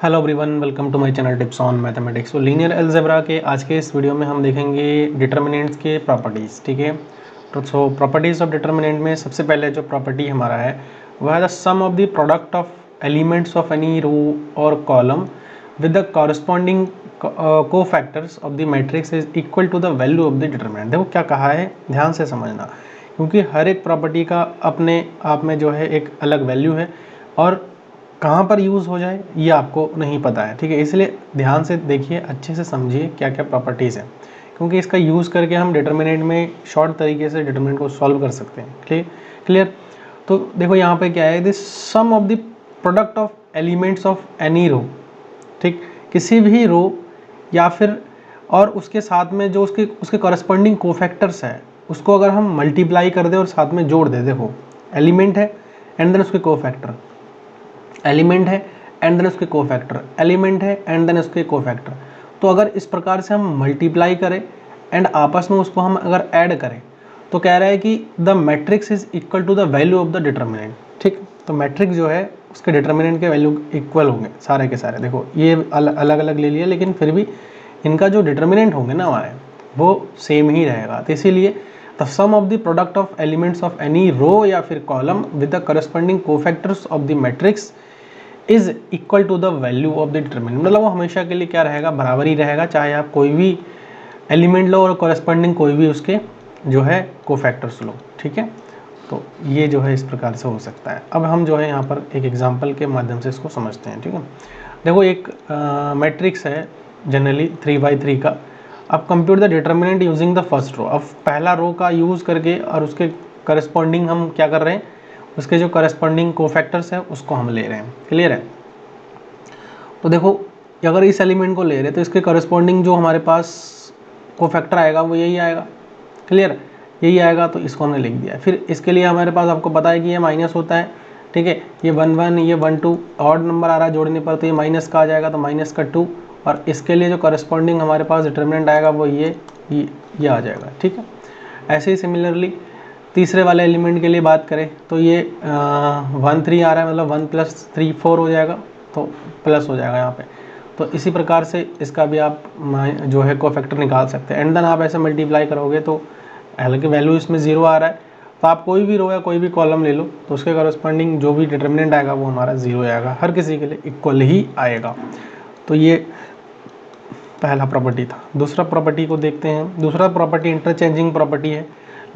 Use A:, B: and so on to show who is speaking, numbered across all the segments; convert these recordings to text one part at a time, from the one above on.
A: Hello everyone, welcome to my channel tips on mathematics. तो linear algebra के आज के इस वीडियो में हम देखेंगे डिटर्मिनेंट्स के प्रॉपर्टीज़। ठीक है, तो प्रॉपर्टीज़ ऑफ डिटर्मिनेंट में सबसे पहले जो प्रॉपर्टी हमारा है वह है the sum of the product of elements of any row और column with the corresponding cofactors of the matrix is equal to the value of the determinant. देखो क्या कहा है, ध्यान से समझना, क्योंकि हर एक प्रॉपर्टी का अपने आप में जो है एक अलग वैल्यू है और कहाँ पर यूज़ हो जाए ये आपको नहीं पता है। ठीक है, इसलिए ध्यान से देखिए, अच्छे से समझिए क्या क्या प्रॉपर्टीज़ हैं, क्योंकि इसका यूज़ करके हम डिटर्मिनेंट में शॉर्ट तरीके से डिटर्मिनेंट को सॉल्व कर सकते हैं। क्लियर। तो देखो यहाँ पे क्या है, this sum of the product of elements of any row. ठीक, किसी भी रो या फिर और उसके साथ में जो उसके उसके कॉरस्पॉन्डिंग कोफैक्टर्स है उसको अगर हम मल्टीप्लाई कर दें और साथ में जोड़ दें, देखो एलिमेंट है एंड देन उसके कोफैक्टर, एलिमेंट है एंड देन उसके कोफैक्टर, एलिमेंट है एंड देन उसके कोफैक्टर। तो अगर इस प्रकार से हम मल्टीप्लाई करें एंड आपस में उसको हम अगर ऐड करें तो कह रहा है कि the matrix is equal to the value of the determinant. ठीक, तो मैट्रिक्स जो है उसके डिटर्मिनेंट के वैल्यू इक्वल होंगे सारे के सारे। देखो ये अलग अलग ले लिया, लेकिन फिर भी इनका जो डिटर्मिनेंट होंगे ना हमारे वो सेम ही रहेगा। तो इसीलिए the sum of the product of elements of any row या फिर column with the corresponding cofactors of the matrix is equal to the value of the determinant. मतलब वो हमेशा के लिए क्या रहेगा, बराबर ही रहेगा, चाहे आप कोई भी एलिमेंट लो और कॉरेस्पॉन्डिंग कोई भी उसके जो है कोफैक्टर्स लो। ठीक है, तो ये जो है इस प्रकार से हो सकता है। अब हम जो है यहाँ पर एक एग्जांपल के माध्यम से इसको समझते हैं। ठीक है, देखो एक मैट्रिक्स है जनरली 3x3 का। अब compute the determinant using the first row. अब पहला रो का यूज़ करके और उसके करस्पॉन्डिंग हम क्या कर रहे हैं, उसके जो करस्पॉन्डिंग कोफैक्टर्स है उसको हम ले रहे हैं। क्लियर है। तो देखो अगर इस एलिमेंट को ले रहे हैं तो इसके करस्पॉन्डिंग जो हमारे पास कोफैक्टर आएगा वो यही आएगा। क्लियर, यही आएगा, तो इसको हमने लिख दिया। फिर इसके लिए हमारे पास आपको पता है कि ये माइनस होता है। ठीक है, ये 1 1, ये 1 2, ऑड नंबर आ रहा है जोड़ने पर तो ये माइनस का आ जाएगा, तो माइनस का 2। और इसके लिए जो करस्पॉन्डिंग हमारे पास डिटर्मिनेंट आएगा वो ये आ जाएगा। ठीक है, ऐसे ही सिमिलरली तीसरे वाले एलिमेंट के लिए बात करें तो ये 1 3 आ रहा है, मतलब 1 + 3 4 हो जाएगा, तो प्लस हो जाएगा यहाँ पे। तो इसी प्रकार से इसका भी आप जो है कोफैक्टर निकाल सकते हैं। एंड देन आप ऐसे मल्टीप्लाई करोगे तो हालांकि वैल्यू इसमें 0 आ रहा है, तो आप कोई भी रो या कोई भी कॉलम ले लो तो उसके करस्पॉन्डिंग जो भी डिटर्मिनेंट आएगा वो हमारा 0 आएगा, हर किसी के लिए इक्वल ही आएगा। तो ये पहला प्रॉपर्टी था। दूसरा प्रॉपर्टी को देखते हैं। दूसरा प्रॉपर्टी इंटरचेंजिंग प्रॉपर्टी है।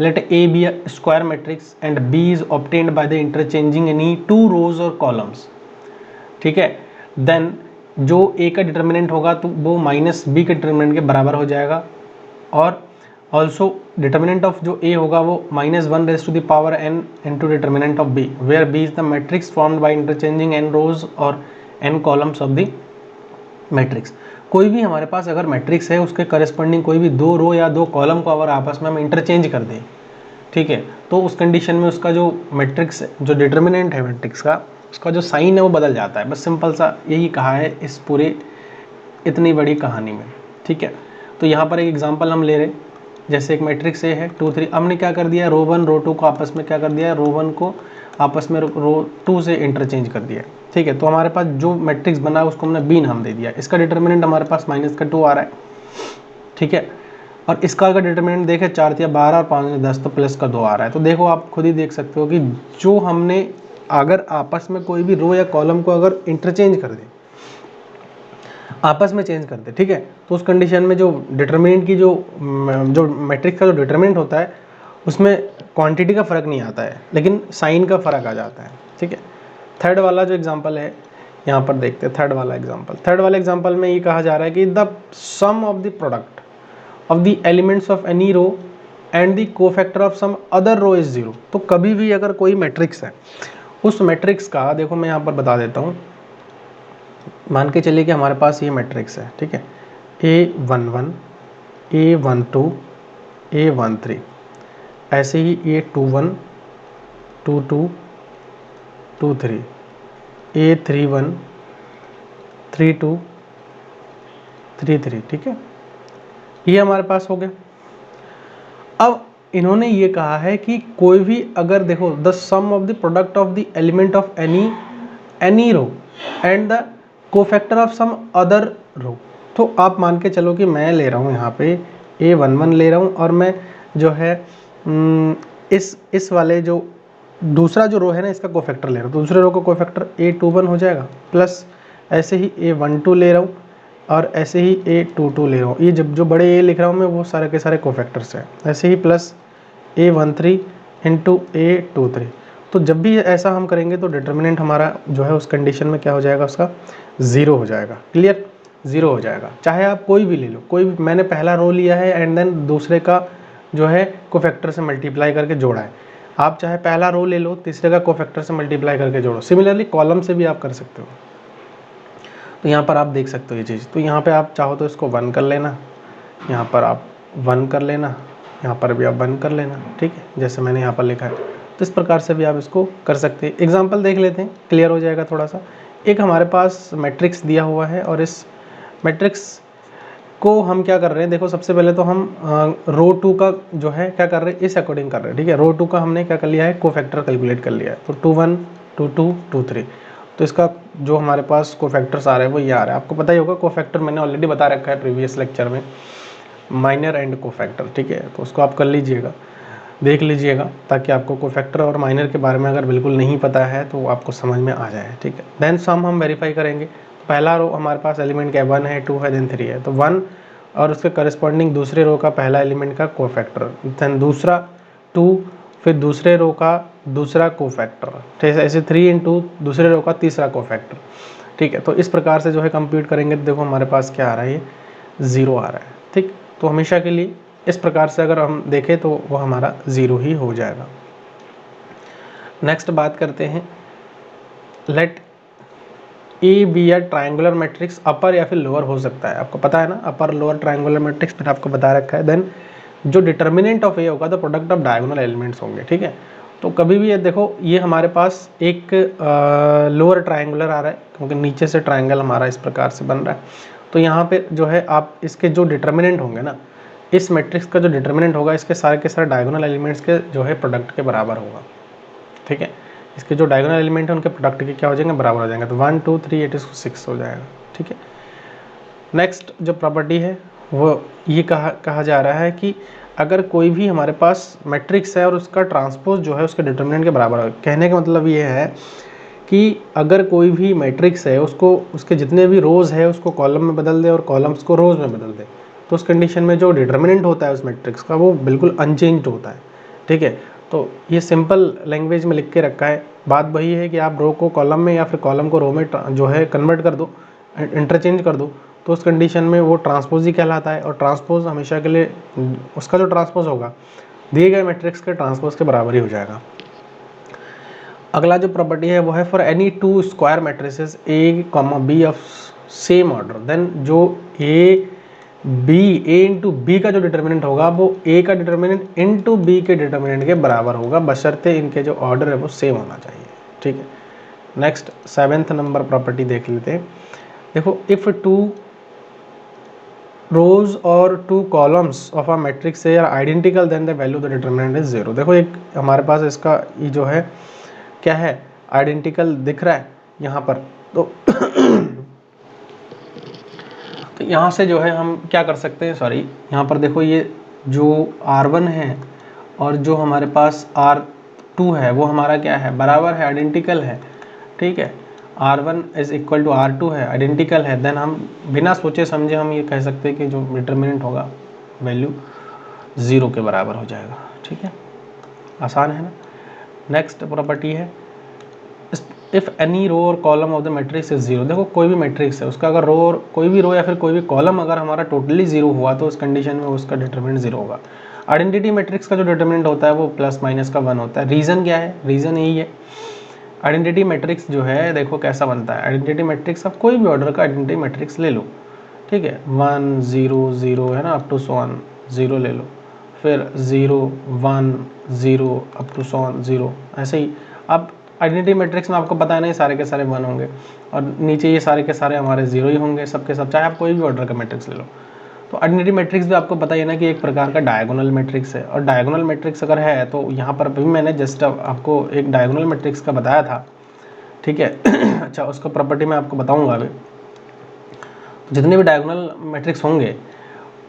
A: Let A be a square matrix and B is obtained by the interchanging any 2 rows और कॉलम्स। ठीक है, देन जो ए का डिटर्मिनेंट होगा तो वो माइनस बी के डिटर्मिनेंट के बराबर हो जाएगा। और ऑल्सो डिटर्मिनेंट ऑफ जो ए होगा वो -1n into determinant of B, where B is the matrix formed by interchanging n rows और n columns of the matrix. कोई भी हमारे पास अगर मैट्रिक्स है उसके करस्पॉन्डिंग कोई भी 2 रो या 2 कॉलम को अगर आपस में हम इंटरचेंज कर दें, ठीक है, तो उस कंडीशन में उसका जो मैट्रिक्स जो डिटर्मिनेंट है मैट्रिक्स का, उसका जो साइन है वो बदल जाता है। बस सिंपल सा यही कहा है इस पूरे इतनी बड़ी कहानी में। ठीक है, तो यहाँ पर एक एग्जांपल हम ले रहे, जैसे एक मैट्रिक्स ए है 2 3, हमने क्या कर दिया, रो 1 रो 2 को आपस में क्या कर दिया, रो 1 को आपस में रो 2 से इंटरचेंज कर दिया। ठीक है, तो हमारे पास जो मैट्रिक्स बना है उसको हमने बी नाम दे दिया। इसका डिटर्मिनेंट हमारे पास -2 आ रहा है। ठीक है, और इसका अगर डिटर्मिनेंट देखें 4 × 12 और 5 × 10 तो +2 आ रहा है। तो देखो आप खुद ही देख सकते हो कि जो हमने अगर आपस में कोई भी रो या कॉलम को अगर इंटरचेंज कर दे, आपस में चेंज कर दे, ठीक है, तो उस कंडीशन में जो डिटर्मिनेंट की जो मैट्रिक्स का जो डिटर्मिनेंट होता है उसमें क्वांटिटी का फ़र्क नहीं आता है, लेकिन साइन का फ़र्क आ जाता है। ठीक है, थर्ड वाला जो एग्जांपल है यहाँ पर देखते हैं। थर्ड वाला एग्जांपल में ये कहा जा रहा है कि the sum of the product of the elements of any row and the cofactor of some other row is 0। तो कभी भी अगर कोई मैट्रिक्स है, उस मैट्रिक्स का, देखो मैं यहाँ पर बता देता हूँ, मान के चलिए कि हमारे पास ये मैट्रिक्स है। ठीक है, A11 A12 A13, ऐसे ही A21 22 23 A31 32 33। ठीक है, ये हमारे पास हो गया। अब इन्होंने ये कहा है कि कोई भी अगर देखो the sum of the product of the element of any row and the cofactor of some other row. तो आप मान के चलो कि मैं ले रहा हूँ यहाँ पे A11 ले रहा हूँ और मैं जो है इस वाले जो दूसरा जो रो है ना इसका कोफैक्टर ले रहा हूँ, तो दूसरे रो का कोफैक्टर A21 हो जाएगा, प्लस ऐसे ही A12 ले रहा हूँ और ऐसे ही A22 ले रहा हूँ। ये जब जो बड़े A लिख रहा हूँ मैं वो सारे के सारे कोफैक्टर्स हैं, ऐसे ही प्लस A13 इंटू A23। तो जब भी ऐसा हम करेंगे तो डिटर्मिनेंट हमारा जो है उस कंडीशन में क्या हो जाएगा, उसका 0 हो जाएगा। क्लियर, 0 हो जाएगा। चाहे आप कोई भी ले लो, कोई भी, मैंने पहला रो लिया है एंड देन दूसरे का जो है कोफैक्टर से मल्टीप्लाई करके जोड़ा है। आप चाहे पहला रो ले लो, तीसरे का कोफैक्टर से मल्टीप्लाई करके जोड़ो। सिमिलरली कॉलम से भी आप कर सकते हो। तो यहाँ पर आप देख सकते हो ये चीज़। तो यहाँ पे आप चाहो तो इसको 1 कर लेना, यहाँ पर आप 1 कर लेना, यहाँ पर भी आप 1 कर लेना, ठीक है, जैसे मैंने यहाँ पर लिखा है। तो इस प्रकार से भी आप इसको कर सकते हैं। एग्जाम्पल देख लेते हैं, क्लियर हो जाएगा थोड़ा सा। एक हमारे पास मैट्रिक्स दिया हुआ है और इस मैट्रिक्स को हम क्या कर रहे हैं, देखो सबसे पहले तो हम रो 2 का जो है क्या कर रहे हैं, इस अकॉर्डिंग कर रहे हैं, ठीक है। रो 2 का हमने क्या कर लिया है, कोफैक्टर कैलकुलेट कर लिया है। तो 2 1 2 2 2 3, तो इसका जो हमारे पास कोफैक्टर्स आ रहे हैं वो ये आ रहा है। आपको पता ही होगा कोफैक्टर मैंने ऑलरेडी बता रखा है प्रीवियस लेक्चर में, माइनर एंड कोफैक्टर, ठीक है। तो उसको आप कर लीजिएगा, देख लीजिएगा, ताकि आपको कोफैक्टर और माइनर के बारे में अगर बिल्कुल नहीं पता है तो आपको समझ में आ जाए, ठीक है। देन सम हम वेरीफाई करेंगे। पहला रो हमारे पास एलिमेंट क्या है, 1 है, 2 है, देन 3 है। तो 1 और उसके करस्पॉन्डिंग दूसरे रो का पहला एलिमेंट का कोफैक्टर, देन दूसरा 2, फिर दूसरे रो का दूसरा कोफैक्टर, ठीक है। ऐसे 3 इंटू दूसरे रो का तीसरा कोफैक्टर, ठीक है। तो इस प्रकार से जो है कंप्यूट करेंगे तो देखो हमारे पास क्या आ रहा है, ये 0 आ रहा है, ठीक। तो हमेशा के लिए इस प्रकार से अगर हम देखें तो वो हमारा 0 ही हो जाएगा। नेक्स्ट बात करते हैं, लेट ए बी या ट्रायंगुलर मैट्रिक्स, अपर या फिर लोअर हो सकता है। आपको पता है ना, अपर लोअर ट्रायंगुलर मैट्रिक्स मैंने आपको बता रखा है। देन जो डिटर्मिनेंट ऑफ ए होगा तो प्रोडक्ट ऑफ डायगोनल एलिमेंट्स होंगे, ठीक है। तो कभी भी ये देखो, ये हमारे पास एक लोअर ट्रायंगुलर आ रहा है क्योंकि नीचे से ट्रायंगल हमारा इस प्रकार से बन रहा है। तो यहाँ पे जो है आप इसके जो डिटर्मिनेंट होंगे ना, इस मैट्रिक्स का जो डिटर्मिनेंट होगा इसके सारे के सारे डायगोनल एलिमेंट्स के जो है प्रोडक्ट के बराबर होगा, ठीक है। इसके जो डायगोनल एलिमेंट है उनके प्रोडक्ट के क्या हो जाएंगे, बराबर हो जाएंगे। तो 1 2 3 8 6 हो जाएगा, ठीक है। नेक्स्ट जो प्रॉपर्टी है वो ये कहा जा रहा है कि अगर कोई भी हमारे पास मैट्रिक्स है और उसका ट्रांसपोज जो है उसके डिटर्मिनेंट के बराबर हो। कहने का मतलब ये है कि अगर कोई भी मैट्रिक्स है उसको उसके जितने भी रोज़ है उसको कॉलम में बदल दे और कॉलम्स को रोज़ में बदल दे, तो उस कंडीशन में जो डिटर्मिनेंट होता है उस मैट्रिक्स का वो बिल्कुल अनचेंज्ड होता है, ठीक है। तो ये सिंपल लैंग्वेज में लिख के रखा है। बात वही है कि आप रो को कॉलम में या फिर कॉलम को रो में जो है कन्वर्ट कर दो, इंटरचेंज कर दो, तो उस कंडीशन में वो ट्रांसपोज ही कहलाता है। और ट्रांसपोज हमेशा के लिए उसका जो ट्रांसपोज होगा दिए गए मैट्रिक्स के ट्रांसपोज के बराबर ही हो जाएगा। अगला जो प्रॉपर्टी है वो है for any 2 square matrices A, B of same order, then जो A इंटू बी का जो डिटर्मिनेंट होगा वो A का डिटर्मिनेंट इंटू बी के डिटर्मिनेंट के बराबर होगा, बशर्ते इनके जो ऑर्डर है वो सेम होना चाहिए, ठीक है। नेक्स्ट 7th नंबर प्रॉपर्टी देख लेते हैं। देखो, इफ 2 रोज और 2 columns of a matrix are identical then the value the determinant is 0। देखो एक हमारे पास इसका ये जो है क्या है, आइडेंटिकल दिख रहा है यहाँ पर। तो तो यहाँ से जो है हम क्या कर सकते हैं, सॉरी यहाँ पर देखो ये जो R1 है और जो हमारे पास R2 है वो हमारा क्या है, बराबर है, आइडेंटिकल है, ठीक है। R1 is equal to R2 है, आइडेंटिकल है। देन हम बिना सोचे समझे हम ये कह सकते हैं कि जो डिटर्मिनेंट होगा वैल्यू 0 के बराबर हो जाएगा, ठीक है। आसान है ना। नेक्स्ट प्रॉपर्टी है इफ़ एनी रो और column of the matrix is 0। देखो कोई भी मैट्रिक्स है उसका अगर रो और कोई भी रो या फिर कोई भी कॉलम अगर हमारा टोटली 0 हुआ तो उस कंडीशन में उसका डिटर्मिनेंट 0 होगा। आइडेंटिटी मैट्रिक्स का जो डिटर्मिनेंट होता है वो प्लस माइनस का 1 होता है। रीज़न क्या है, रीज़न यही है, आइडेंटिटी मैट्रिक्स जो है देखो कैसा बनता है। आइडेंटिटी मैट्रिक्स आप कोई भी ऑर्डर का आइडेंटिटी मैट्रिक्स ले लो, ठीक है, 1 0 0 है ना, अप टू 0 ले लो, फिर 0 1 0 अप टू 0, ऐसे ही। अब आइडेंटिटी मैट्रिक्स में आपको पता है ना, ये सारे के सारे 1 होंगे और नीचे ये सारे के सारे हमारे 0 ही होंगे, सबके सब, चाहे आप कोई भी ऑर्डर का मैट्रिक्स ले लो। तो आइडेंटिटी मैट्रिक्स भी आपको पता ही है ना कि एक प्रकार का डायगोनल मैट्रिक्स है। और डायगोनल मैट्रिक्स अगर है तो यहाँ पर भी मैंने जस्ट आपको एक डायगोनल मैट्रिक्स का बताया था, ठीक है। अच्छा, उसका प्रॉपर्टी मैं आपको बताऊँगा अभी। जितने भी डायगोनल मैट्रिक्स होंगे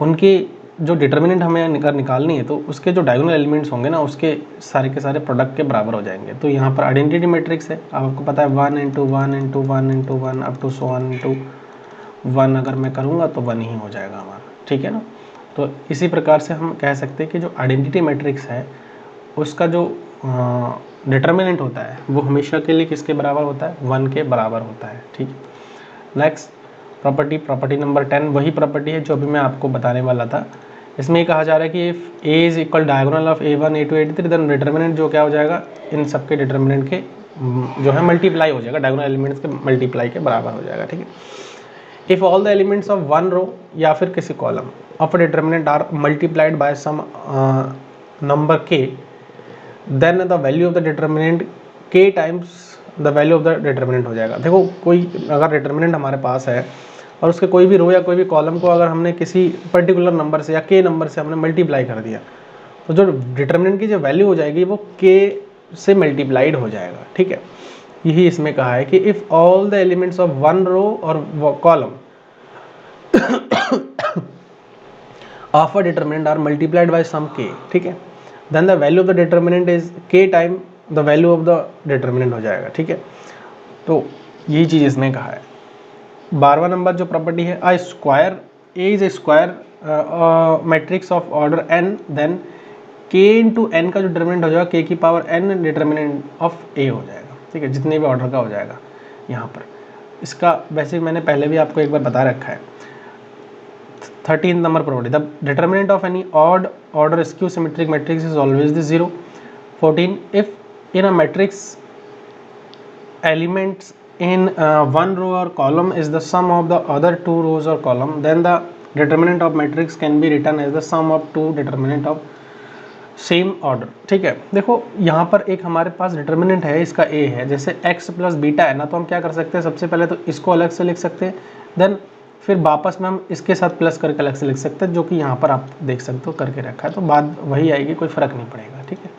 A: उनकी जो डिटर्मिनेंट हमें निकालनी है, तो उसके जो डायगोनल एलिमेंट्स होंगे ना, उसके सारे के सारे प्रोडक्ट के बराबर हो जाएंगे। तो यहाँ पर आइडेंटिटी मैट्रिक्स है, अब आपको पता है 1 into 1 into 1 into 1 up to 1 into 1 अगर मैं करूँगा तो 1 ही हो जाएगा हमारा, ठीक है ना। तो इसी प्रकार से हम कह सकते हैं कि जो आइडेंटिटी मैट्रिक्स है उसका जो डिटर्मिनेंट होता है वो हमेशा के लिए किसके बराबर होता है, 1 के बराबर होता है, ठीक है। नेक्स्ट प्रॉपर्टी नंबर 10 वही प्रॉपर्टी है जो अभी मैं आपको बताने वाला था। इसमें ये कहा जा रहा है कि if A is equal diagonal of A1 A2 A3 then determinant जो क्या हो जाएगा, इन सबके डिटर्मिनेंट के जो है मल्टीप्लाई हो जाएगा, डायगोनल एलिमेंट्स के मल्टीप्लाई के बराबर हो जाएगा, ठीक है। If all the elements of one row या फिर किसी column of determinant are multiplied by some number k, then the value of the determinant k times the value of the determinant हो जाएगा। देखो कोई अगर डिटर्मिनेंट हमारे पास है और उसके कोई भी रो या कोई भी कॉलम को अगर हमने किसी पर्टिकुलर नंबर से या के नंबर से हमने मल्टीप्लाई कर दिया, तो जो डिटर्मिनेंट की जो वैल्यू हो जाएगी वो के से मल्टीप्लाइड हो जाएगा, ठीक है। यही इसमें कहा है कि if all the elements of one row और column of a determinant are multiplied by some k, ठीक है, then the value of the determinant is k time the value of the determinant हो जाएगा, ठीक है। तो यही चीज़ इसमें कहा है। 12वां नंबर जो प्रॉपर्टी है, a square A is a square matrix of order n, then k into n का जो डिटर्मिनेंट हो जाएगा के की power n determinant of A हो जाएगा, ठीक है, जितने भी ऑर्डर का हो जाएगा। यहाँ पर इसका वैसे मैंने पहले भी आपको एक बार बता रखा है। 13 number property, the determinant of any odd order skew symmetric matrix is always the 0। 14, if in a matrix elements in one row or column is the sum of the other two rows or column, then the determinant of matrix can be written as the sum of two determinant of same order, ठीक है। देखो यहाँ पर एक हमारे पास determinant है, इसका a है, जैसे x प्लस बीटा है ना, तो हम क्या कर सकते हैं, सबसे पहले तो इसको अलग से लिख सकते हैं, देन फिर वापस में हम इसके साथ प्लस करके अलग से लिख सकते हैं, जो कि यहाँ पर आप देख सकते हो करके रखा है, तो बात वही आएगी, कोई फर्क नहीं पड़ेगा, ठीक है।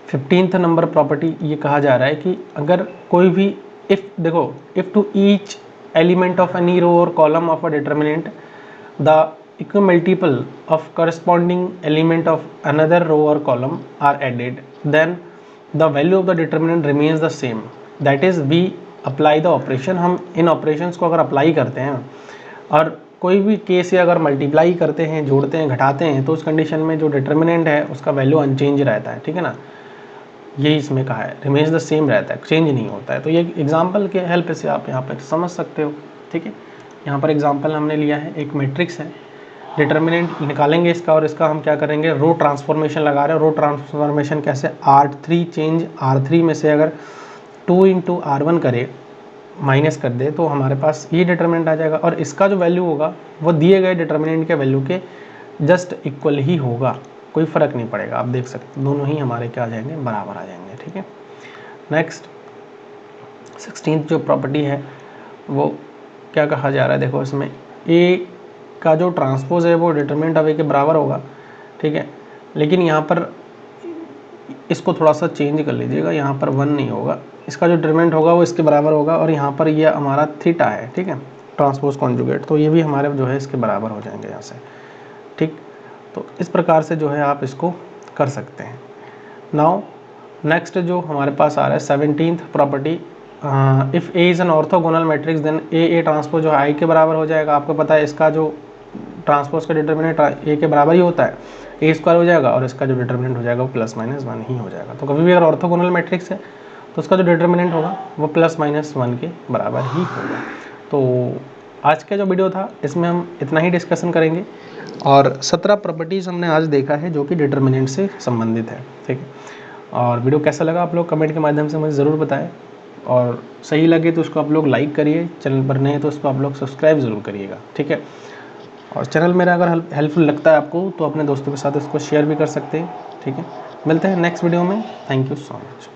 A: 15th नंबर प्रॉपर्टी ये कहा जा रहा है कि अगर कोई भी if to each element of any row और column of a determinant the equal multiple of corresponding element of another row और column are added, then the value of the determinant remains the same, that is we apply the operation. हम इन operations को अगर apply करते हैं और कोई भी केस से अगर मल्टीप्लाई करते हैं, जोड़ते हैं, घटाते हैं, तो उस कंडीशन में जो डिटर्मिनेंट है उसका वैल्यू अनचेंज रहता है, ठीक है ना। यही इसमें कहा है, रिमेन्स द सेम रहता है, चेंज नहीं होता है। तो ये एग्जांपल के हेल्प से आप यहाँ पर समझ सकते हो, ठीक है। यहाँ पर एग्जांपल हमने लिया है, एक मैट्रिक्स है, डिटर्मिनेंट निकालेंगे इसका और इसका हम क्या करेंगे, रो ट्रांसफॉर्मेशन लगा रहे हैं। रो ट्रांसफॉर्मेशन कैसे, R3 चेंज R3 में से अगर 2 इंटू R1 करे, माइनस कर दे, तो हमारे पास ये डिटर्मिनेंट आ जाएगा और इसका जो वैल्यू होगा वो दिए गए डिटर्मिनेंट के वैल्यू के जस्ट इक्वल ही होगा, कोई फ़र्क नहीं पड़ेगा। आप देख सकते दोनों ही हमारे क्या आ जाएंगे, बराबर आ जाएंगे, ठीक है। नेक्स्ट 16th जो प्रॉपर्टी है वो क्या कहा जा रहा है, देखो इसमें ए का जो ट्रांसपोज है वो डिटर्मिनेंट ऑफ ए के बराबर होगा, ठीक है, लेकिन यहाँ पर इसको थोड़ा सा चेंज कर लीजिएगा, यहाँ पर 1 नहीं होगा, इसका जो डिटर्मिनेंट होगा वो इसके बराबर होगा और यहाँ पर ये हमारा थीटा है, ठीक है, ट्रांसपोज कॉन्जुगेट, तो ये भी हमारे जो है इसके बराबर हो जाएंगे यहाँ से, ठीक। तो इस प्रकार से जो है आप इसको कर सकते हैं। नाउ नेक्स्ट जो हमारे पास आ रहा है 17th property, if A is an orthogonal matrix then A transpose जो आई के बराबर हो जाएगा। आपको पता है इसका जो ट्रांसपोज का डिटर्मिनेंट ए के बराबर ही होता है, ए स्क्वायर हो जाएगा और इसका जो डिटर्मिनेंट हो जाएगा वो प्लस माइनस 1 ही हो जाएगा। तो कभी भी अगर ऑर्थोगोनल मैट्रिक्स है तो उसका जो डिटर्मिनेंट होगा वो प्लस माइनस 1 के बराबर ही होगा। तो आज का जो वीडियो था इसमें हम इतना ही डिस्कशन करेंगे और 17 प्रॉपर्टीज़ हमने आज देखा है जो कि डिटर्मिनेंट से संबंधित है, ठीक है। और वीडियो कैसा लगा आप लोग कमेंट के माध्यम से मुझे ज़रूर बताएं और सही लगे तो उसको आप लोग लाइक करिए, चैनल पर नए तो उसको आप लोग सब्सक्राइब ज़रूर करिएगा, ठीक है। और चैनल मेरा अगर हेल्पफुल लगता है आपको तो अपने दोस्तों के साथ इसको शेयर भी कर सकते हैं, ठीक है। मिलते हैं नेक्स्ट वीडियो में, थैंक यू सो मच।